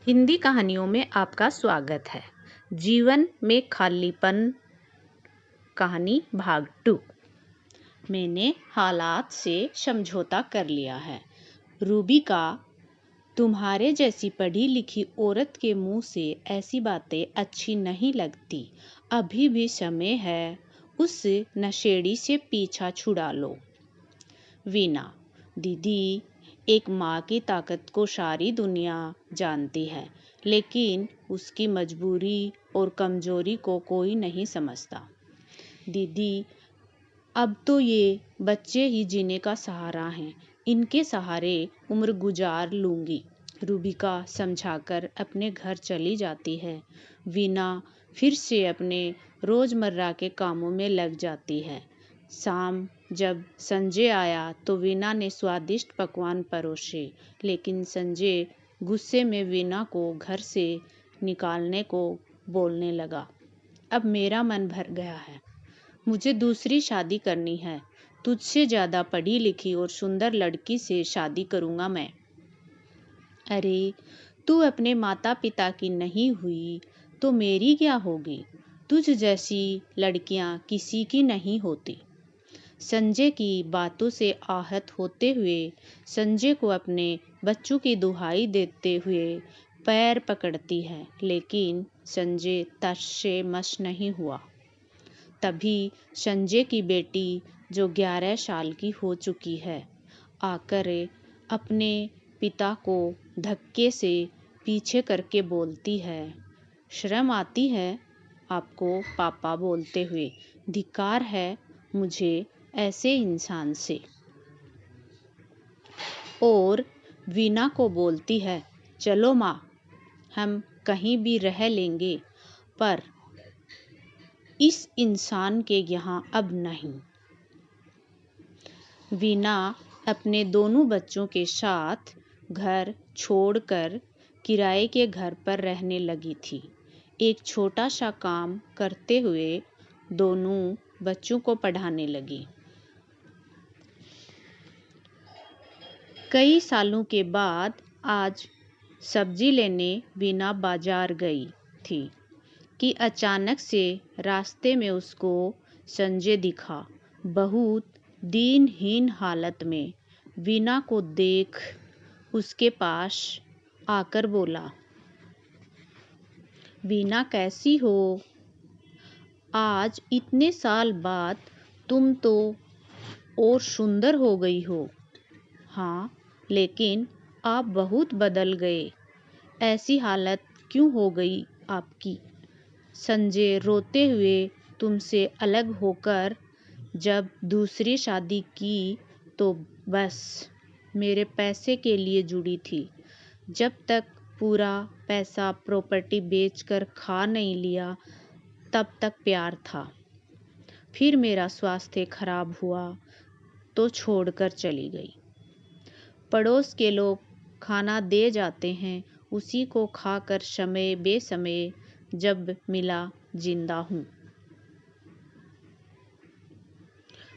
हिंदी कहानियों में आपका स्वागत है। जीवन में खालीपन कहानी भाग 2। मैंने हालात से समझौता कर लिया है। रूबी का तुम्हारे जैसी पढ़ी लिखी औरत के मुंह से ऐसी बातें अच्छी नहीं लगती। अभी भी समय है, उस नशेड़ी से पीछा छुड़ा लो। वीना दीदी, एक माँ की ताकत को सारी दुनिया जानती है, लेकिन उसकी मजबूरी और कमजोरी को कोई नहीं समझता। दीदी, अब तो ये बच्चे ही जीने का सहारा हैं, इनके सहारे उम्र गुजार लूंगी। रूबिका समझाकर अपने घर चली जाती है। वीना फिर से अपने रोजमर्रा के कामों में लग जाती है। शाम जब संजय आया तो वीना ने स्वादिष्ट पकवान परोसे, लेकिन संजय गुस्से में वीना को घर से निकालने को बोलने लगा। अब मेरा मन भर गया है, मुझे दूसरी शादी करनी है। तुझसे ज्यादा पढ़ी लिखी और सुंदर लड़की से शादी करूंगा मैं। अरे, तू अपने माता पिता की नहीं हुई तो मेरी क्या होगी? तुझ जैसी लड़कियां किसी की नहीं होती। संजय की बातों से आहत होते हुए संजय को अपने बच्चों की दुहाई देते हुए पैर पकड़ती है, लेकिन संजय तश से मश नहीं हुआ। तभी संजय की बेटी, जो 11 साल की हो चुकी है, आकर अपने पिता को धक्के से पीछे करके बोलती है, शर्म आती है आपको पापा बोलते हुए? धिक्कार है मुझे ऐसे इंसान से। और वीना को बोलती है, चलो माँ, हम कहीं भी रह लेंगे, पर इस इंसान के यहाँ अब नहीं। वीना अपने दोनों बच्चों के साथ घर छोड़कर किराए के घर पर रहने लगी थी। एक छोटा सा काम करते हुए दोनों बच्चों को पढ़ाने लगी। कई सालों के बाद आज सब्जी लेने वीना बाजार गई थी कि अचानक से रास्ते में उसको संजय दिखा। बहुत दीनहीन हालत में वीना को देख उसके पास आकर बोला, वीना कैसी हो? आज इतने साल बाद तुम तो और सुंदर हो गई हो। हाँ, लेकिन आप बहुत बदल गए। ऐसी हालत क्यों हो गई आपकी? संजय रोते हुए तुमसे अलग होकर जब दूसरी शादी की तो बस मेरे पैसे के लिए जुड़ी थी। जब तक पूरा पैसा प्रॉपर्टी बेचकर खा नहीं लिया तब तक प्यार था। फिर मेरा स्वास्थ्य खराब हुआ तो छोड़कर चली गई। पड़ोस के लोग खाना दे जाते हैं, उसी को खाकर समय बेसमय जब मिला जिंदा हूँ।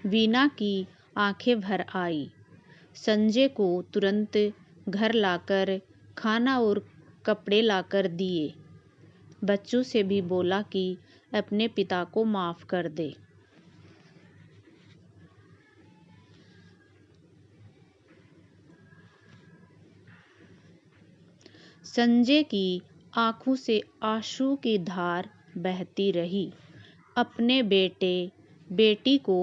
वीना की आंखें भर आई। संजय को तुरंत घर लाकर खाना और कपड़े लाकर दिए। बच्चों से भी बोला कि अपने पिता को माफ कर दे। संजय की आंखों से आंसू की धार बहती रही। अपने बेटे बेटी को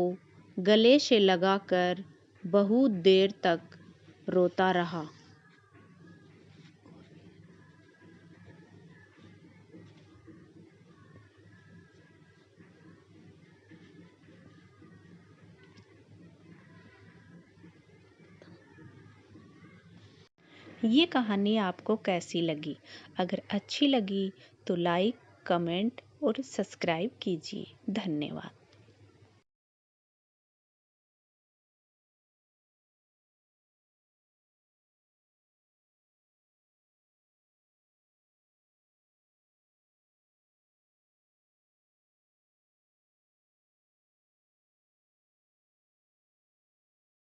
गले से लगाकर बहुत देर तक रोता रहा। ये कहानी आपको कैसी लगी? अगर अच्छी लगी तो लाइक, कमेंट और सब्सक्राइब कीजिए। धन्यवाद।